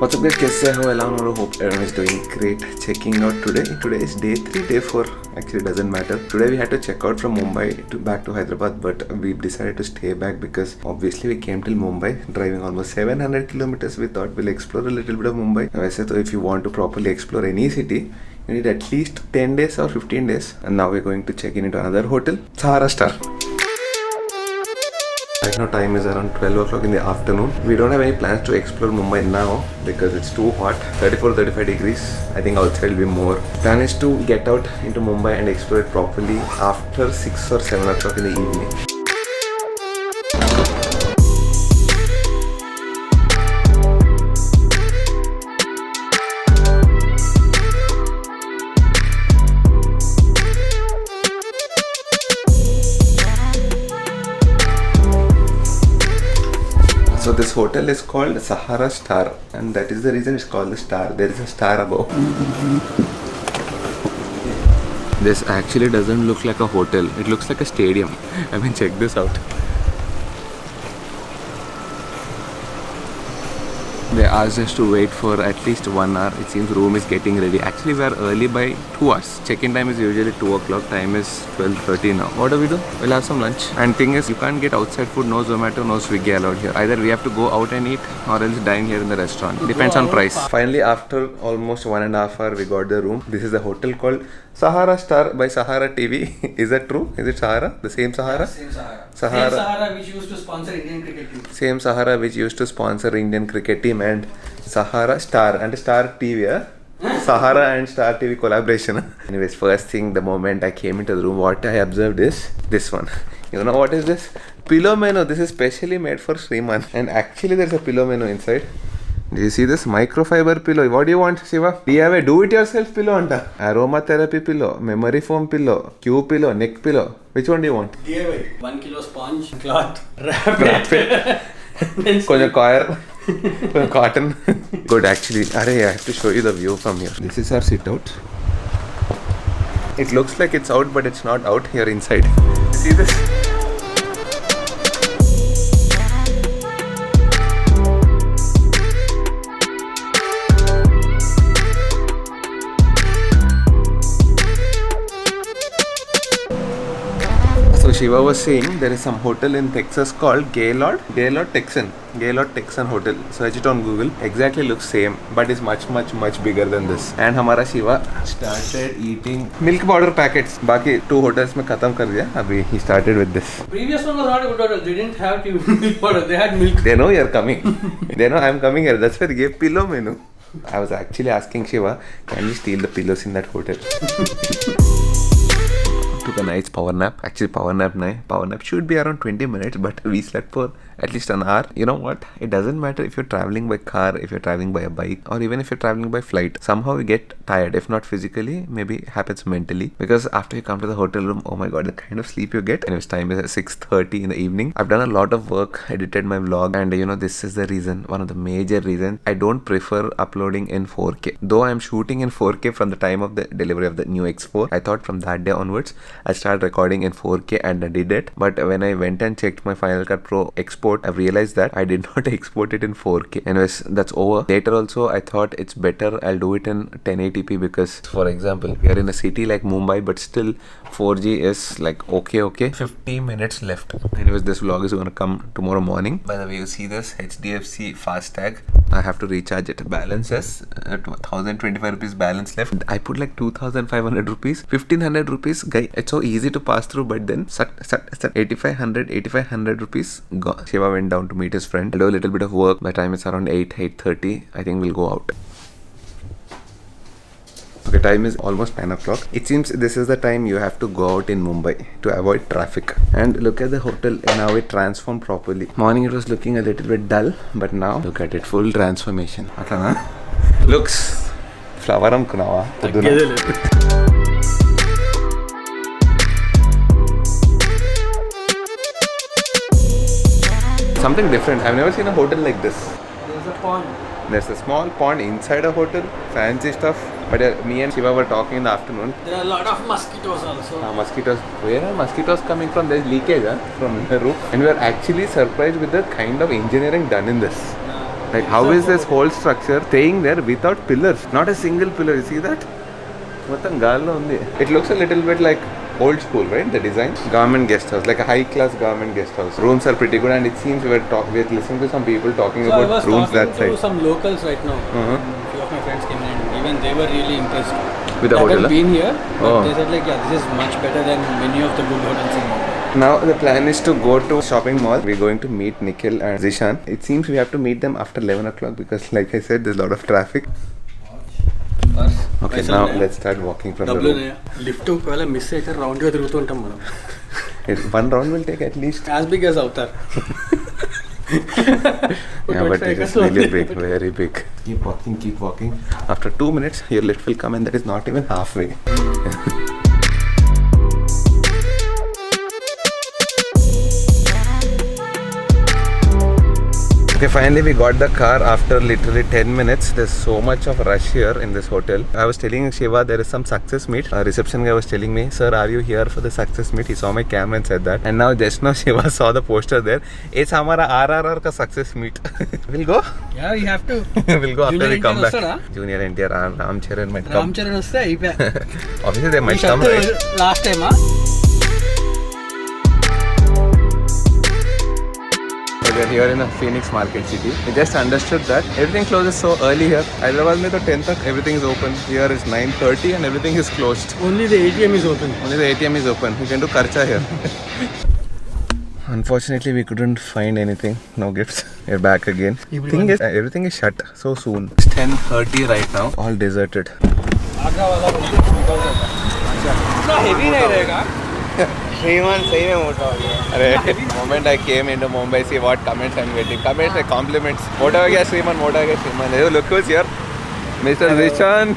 What's up guys, कैसे हो? Hope everyone is doing great. Checking out today. Today is day 3, day 4. Actually doesn't matter. Today we had to check out from Mumbai back to Hyderabad, but we decided to stay back because obviously we came till Mumbai, driving almost 700 kilometers. We thought we'll explore a little bit of Mumbai. वैसे तो if you want to properly explore any city, you need at least 10 days or 15 days. And now we're going to check in into another hotel, Sahara Star. Right now time is around 12 o'clock in the afternoon. We don't have any plans to explore Mumbai now because it's too hot, 34-35 degrees. I think outside will be more. Plan is to get out into Mumbai and explore it properly after 6 or 7 o'clock in the evening. So this hotel is called Sahara Star, and that is the reason it's called the star. There is a star above. This actually doesn't look like a hotel. It looks like a stadium. I mean, check this out. They asked us to wait for at least 1 hour. It seems room is getting ready. Actually, we are early by 2 hours. Check-in time is usually 2 o'clock. Time is 12:30 now. What do? We'll have some lunch. And thing is, you can't get outside food. No Zomato, no Swiggy allowed here. Either we have to go out and eat or else dine here in the restaurant. Depends on price. Finally, after almost 1.5 hours, we got the room. This is a hotel called Sahara Star by Sahara TV. Is that true? Is it Sahara? The same Sahara? Yeah, same Sahara. Sahara. Same Sahara which used to sponsor Indian cricket team. Same Sahara which used to sponsor Indian cricket team and Sahara Star and Star TV. Sahara and Star TV collaboration. Anyways, first thing, the moment I came into the room, what I observed is this one. You know what is this? Pillow menu. This is specially made for Sriman. And actually there's a pillow menu inside. Do you see this microfiber pillow? What do you want, Shiva? DIY, do-it-yourself pillow anta. Aromatherapy pillow, memory foam pillow, Q pillow, neck pillow. Which one do you want? DIY. 1 kilo sponge, cloth, wrap it. Konja coir, konja cotton. Good actually. Arey, I have to show you the view from here. This is our sit out. It looks like it's out, but it's not out here inside. See this? So Shiva was saying there is some hotel in Texas called Gaylord Texan Hotel. Search it on Google. Exactly looks same, but is much bigger than this. And हमारा Shiva started eating milk powder packets. बाकी 2 hotels में खत्म कर दिया. अभी he started with this. Previous one was not a good hotel. They didn't have milk powder. They had milk. They know you're coming. They know I'm coming here. That's why they gave pillow menu. I was actually asking Shiva, can we steal the pillows in that hotel? Took a nice power nap. Actually, power nap should be around 20 minutes, but we slept for at least an hour. You know what? It doesn't matter if you're traveling by car, if you're traveling by a bike, or even if you're traveling by flight. Somehow you get tired. If not physically, maybe it happens mentally. Because after you come to the hotel room, oh my god, the kind of sleep you get. Anyways, time is 6:30 in the evening. I've done a lot of work, edited my vlog, and you know, this is the reason, one of the major reasons I don't prefer uploading in 4K. Though I'm shooting in 4K from the time of the delivery of the new X4, I thought from that day onwards, I started recording in 4K and I did it. But when I went and checked my Final Cut Pro export, I realized that I did not export it in 4K. Anyways, that's over. Later also, I thought it's better I'll do it in 1080p because, for example, we are in a city like Mumbai, but still 4G is like okay. 50 minutes left. Anyways, this vlog is going to come tomorrow morning. By the way, you see this HDFC FASTag. I have to recharge it. Balance is 1025 rupees balance left. I put like 2500 rupees, 1500 rupees. Guy, it's so easy to pass through, but then 8500 rupees gone. Shiva went down to meet his friend. I'll do a little bit of work. By the time it's around 8:30, I think we'll go out. Okay, time is almost 9 o'clock. It seems this is the time you have to go out in Mumbai to avoid traffic. And look at the hotel and how it transformed properly. Morning it was looking a little bit dull, but now look at it, full transformation. Looks flower amkunawa. Something different. I've never seen a hotel like this. There's a pond. There's a small pond inside a hotel, fancy stuff. But me and Shiva were talking in the afternoon. There are a lot of mosquitoes also. Mosquitoes. Where are mosquitoes coming from? There's leakage from the roof. And we are actually surprised with the kind of engineering done in this. Like how is this whole structure staying there without pillars? Not a single pillar. You see that? Motham gaalo undi. It looks a little bit like old school, right? The design. Government guest house, like a high class government guest house. Rooms are pretty good, and it seems we're listening to some people talking about rooms that side. I was talking to some locals right now. Uh-huh. A few of my friends came in, and even they were really impressed. With the I hotel? haven't been here, but Oh. they said like, yeah, this is much better than many of the good hotels in Mumbai. Now the plan is to go to shopping mall. We're going to meet Nikhil and Zishan. It seems we have to meet them after 11 o'clock because, like I said, there's a lot of traffic. Okay, now let's start walking from the room. Lift ఒకవేళ miss అయితే round గా తిరుగుతూ ఉంటాం మనం. One round will take at least. As big as అవుతారు. Yeah, but it is really big, very big. Keep walking, keep walking. After 2 minutes, your lift will come and that is not even halfway. Okay, finally we got the car after literally 10 minutes. There's so much of rush here in this hotel. I was telling Shiva there is some success meet. Reception guy was telling me, sir, are you here for the success meet? He saw my camera and said that. And now just now Shiva saw the poster there. It's hamara RRR ka success meet. We'll go? Yeah, you have to. We'll go after we come back. వస్తాడా? Junior NTR, Ram Charan might come. Ram Charan వస్తే అయిపోయా. Obviously they might come, right? Last టైమా? We're here in a Phoenix Market City. We just understood that everything closes so early here. Hyderabad mein to 10 tak everything is open. Here is 9:30 and everything is closed. Only the ATM is open. Only the ATM is open. You can do kharcha here. Unfortunately, we couldn't find anything. No gifts. We're back again. Thing is, everything is shut so soon. It's 10:30 right now. All deserted. Agra वाला बोलते इतना heavy नहीं रहेगा. श्रीमान सही में मोटा हो गया. अरे moment I came into Mumbai, see what comments I'm getting. Comments like compliments. मोटा हो गया श्रीमान, मोटा हो गया श्रीमान. Hey, look who's here. Mr. Zishan.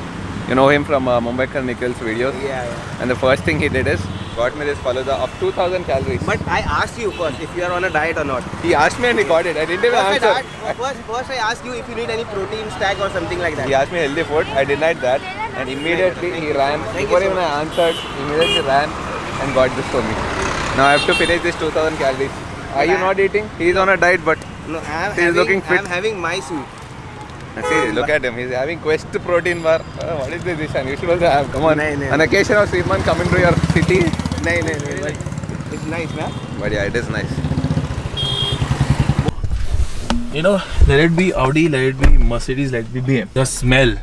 You know him from Mumbai Nikhil's videos. Yeah. And the first thing he did is got me this Faluda of 2000 calories. But I asked you first if you are on a diet or not. He asked me and he got it. I didn't even answer. First I asked you if you need any protein stack or something like that. He asked me healthy food. I denied that. And immediately he ran. Before even I answered, immediately ran and got this for me. Now I have to finish this 2000 calories. Are you not eating? He's on a diet, but No, He's looking fit. I'm having my soup. see, look at him. He's having Quest protein bar. What is this, Ishan? You should also have. Come on. Nahin. On occasion of Sriman coming to your city. No. It's nice, na? But yeah, it is nice. You know, let it be Audi, let it be Mercedes, let it be BM. The smell.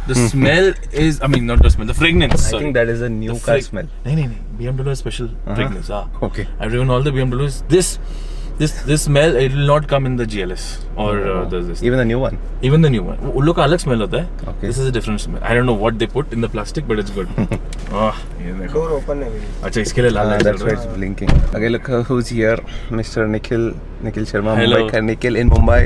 The smell is, I mean, not the smell, the fragrance. I sorry. think that is a new car smell. No. BMW has special fragrance. Okay. I've driven all the BMWs. This smell, it will not come in the GLS or this. Even the new one. Even the new one. Look, अलग smell होता है. Okay. This is a different smell. I don't know what they put in the plastic, but it's good. ये देखो. Door open है. अच्छा, इसके लिए लाल light That's चल why रहा it's blinking. Okay, look who's here. Mr. Nikhil Sharma. Hello. Mumbai Nikhil in Mumbai.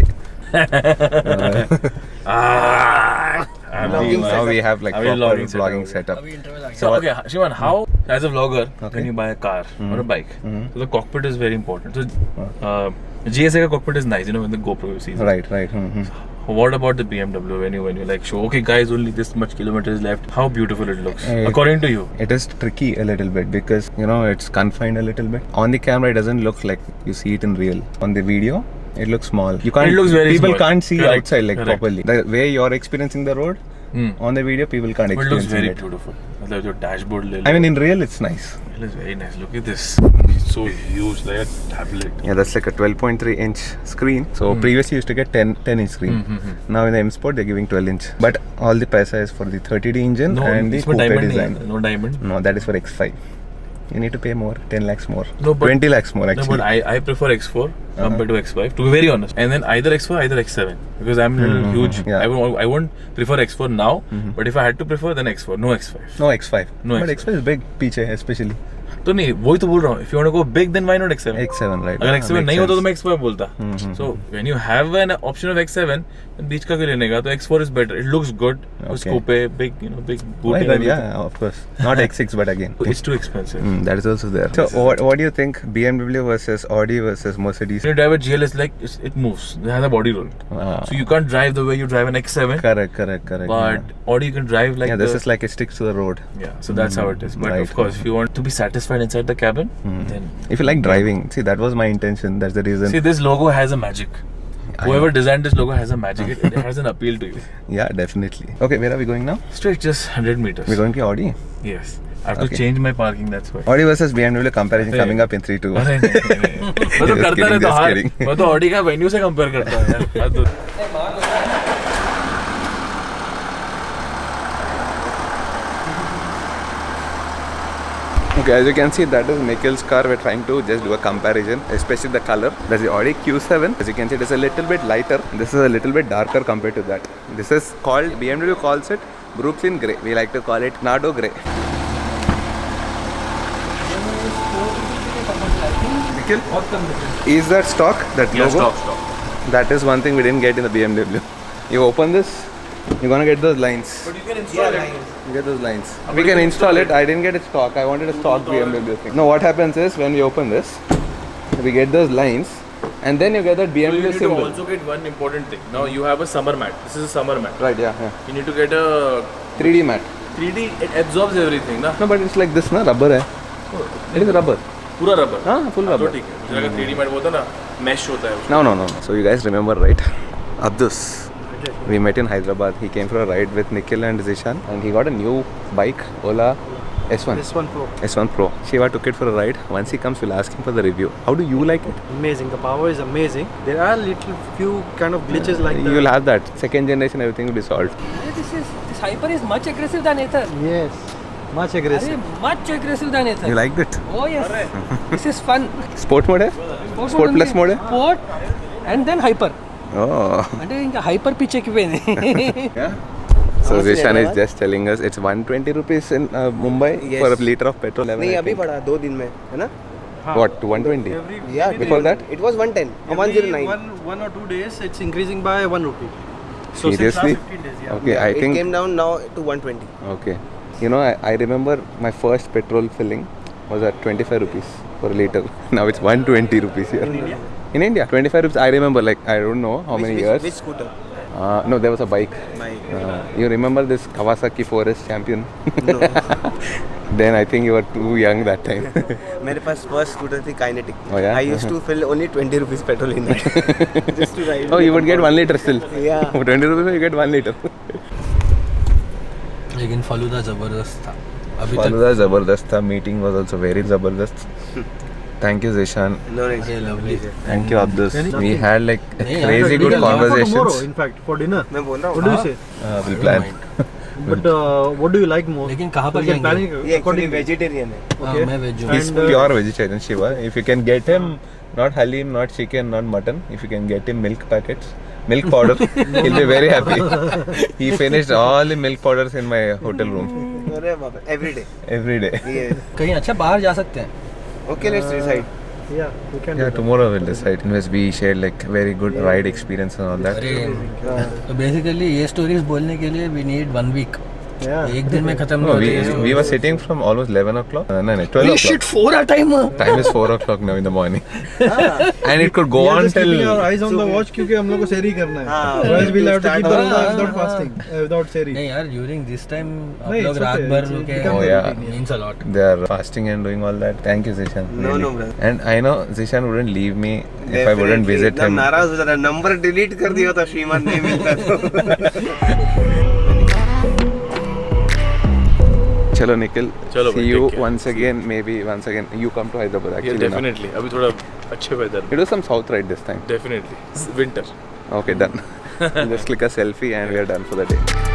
Now we have like proper vlogging setup. So okay, Shivan, how as a vlogger Okay. when you buy a car or a bike, so the cockpit is very important. So GSA ka cockpit is nice, you know, when the GoPro you see. Right. What about the BMW when you like show, okay guys, only this much kilometers left, how beautiful it looks It- according to you? It is tricky a little bit because you know it's confined a little bit. On the camera, it doesn't look like you see it in real. On the video, it looks small. You can't. It looks very People small. can't see Correct. outside like Correct. properly. The way you're experiencing the road on the video, people can't But it looks experience very it. beautiful. मतलब जो dashboard ले लो, I mean, in real, it's nice. it looks very nice. Look at this, it's so huge, like a tablet. Yeah, that's like a 12.3 inch screen. So previously you used to get 10 inch screen. Now in the M Sport they're giving 12 inch. But all the paisa is for the 30D engine No, and the इसमें coupe diamond design. नहीं है, no diamond. No, that is for X5. You need to pay more, 10 lakhs more. No, but- 20 lakhs more No, actually. but I prefer X4 compared to X5, to be very honest. And then either X4, either X7, because I'm a little huge. Yeah. I won't prefer X4 now, but if I had to prefer, then X4, no X5. No X5. No But X5. X5 is big, पीछे especially. तो नहीं, वही तो बोल रहा हूँ. If you want to go big, then why not X7? X7, right? अगर X7 नहीं होता तो मैं X5 बोलता. हम्म. So when you have an option of X7, then बीच का क्यों लेने का? तो X4 is better. It looks good. Okay. Scope big, you know, big boot. Right, and right, everything. yeah, of course. Not X6, but again. It's too expensive. That is also there. So what do you think BMW versus Audi versus Mercedes? When you drive a GLS, like it moves. It has a body roll. So you can't drive the way you drive an X7. Correct. But Audi you can drive like this the, is like it sticks to the road. yeah, so that's how it is. But Right. of course, if you want to be satisfied inside the cabin, then If you like driving, see that was my intention. That's the reason. see this logo has a magic. Whoever designed this logo has a magic. It has an appeal to you. Yeah, definitely. Okay, where are we going now? Straight just 100 meters. We're going to Audi. Yes. I have to Okay. change my parking, that's why. Audi versus BMW comparison Hey. coming up in 3-2. अरे नहीं। मैं तो Just करता kidding, रहता just हूँ kidding. मैं तो Audi का वेन्यू से कंपेयर करता हूँ यार मैं तो Okay, as you can see, that is Nikhil's car. We're trying to just do a comparison, especially the color. That's the Audi Q7. As you can see, it is a little bit lighter. This is a little bit darker compared to that. This is called, BMW calls it Brooklyn Grey. We like to call it Nardo Grey. Nikhil, is that stock, that Yeah, logo? stop. That is one thing we didn't get in the BMW. You open this, you're gonna get those lines. But you can install it. You get those lines. We can install it. I didn't get it stock. I wanted a stock BMW thing. No, what happens is when we open this, we get those lines, and then you get that So you BMW need to symbol. also get one important thing. Now you have a summer mat. This is a summer mat. Right? Yeah. You need to get a 3D mat. 3D. It absorbs everything, ना? No, but it's like this, na? Rubber hai. It is rubber. पूरा rubber. हाँ, full तो rubber. ठीक है. मुझे लगा 3D mat होता ना, mesh होता है उसमें. No. So you guys remember, right? Abdus. We met in Hyderabad. He came for a ride with Nikhil and Zishan, and he got a new bike, Ola S1. S1 Pro. S1 Pro. Shiva took it for a ride. Once he comes, we'll ask him for the review. How do you like it? Amazing. The power is amazing. There are little few kind of glitches like that. You'll have that. Second generation, everything will be solved. This Hyper is much aggressive than Ather. Yes. Much aggressive. Much aggressive than Ather. You liked it? Oh yes. This is fun. Sport mode hai? Sport plus mode hai? Sport and then Hyper. Oh. అంటే ఇంకా hyper pitch ఎక్కిపోయింది. Yeah. So Zishan is just telling us it's 120 rupees in Mumbai Yes. for a liter of petrol. नहीं अभी बढ़ा 2 दिन में है ना What? 120? Yeah, Before that? it was 110 or 109 One or 2 days, it's increasing by 1 rupee. So Seriously? since last 15 days, yeah. Okay, I it think. came down now to 120 Okay. You know, I remember my first petrol filling was at 25 rupees per liter. Now it's 120 rupees here. In India? 25 rupees. I remember, like, I don't know how many years. which scooter No, there was a bike. bike You remember this Kawasaki Forest Champion? no Then I think you were too young that time. मेरे पास first scooter थी kinetic Oh, yeah? I used to fill only 20 rupees petrol in that just to ride Oh, you would get 1 liter still. Yeah. For 20 rupees, you get 1 liter. लेकिन फालूदा जबरदस्त था. अभी तक Faluda Zabardast tha. Meeting was also very Zabardast. Thank you, Zishan. no अरे lovely. Thank you, Abdus. We had like नहीं, crazy यार, good we can For tomorrow, conversations. in fact, for dinner. मैं बोल रहा What हूँ do you say? We'll plan. But what do you like more? लेकिन कहाँ So पर we can plan जाएंगे? it ये according actually vegetarian है Okay. मैं वेज हूँ. He's And, pure vegetarian, Shiva. If you can get him, not halim, not chicken, not mutton, if you can get him milk packets, milk powder, he'll be very happy. He finished all the milk powders in my hotel room अरे बाप रे every day every day. ये कहीं अच्छा बाहर जा सकते हैं. okay let's decide Yeah, we can Yeah, do that. tomorrow we'll decide. Anyways, we shared like very good ride experience and all that. अरे तो बेसिकली ये स्टोरीज बोलने के लिए वी नीड 1 वीक. Yeah. एक दिन में खत्म No, नहीं होती. we were sitting from almost 11 o'clock. No, 12 o'clock. 4 our time. Time is 4 o'clock now in the morning. And it could go We are on just keeping our till. eyes on the watch क्योंकि हम लोग को सेरी करना है. हाँ, Otherwise we'll have to keep the start Ramadan on- without fasting, without सेरी. नहीं यार during this time आप नहीं, लोग it's रात okay. भर It रुके. becomes Oh, a yeah. routine, means a lot. They are fasting and doing all that. Thank you, Zishan. No, really. no, brother. And I know Zishan wouldn't leave me if I wouldn't visit एकदम him. नाराज हो जाता number delete कर दिया था श्रीमान नहीं मिलता तो Chalo, Nikhil. Chalo, See bhai, you take care. once again. Maybe once again. You come to Hyderabad Yeah, actually. now. definitely. अभी थोड़ा अच्छे weather. You do some south ride this time. Definitely. Winter. Okay, done. Just click a selfie and we are done for the day.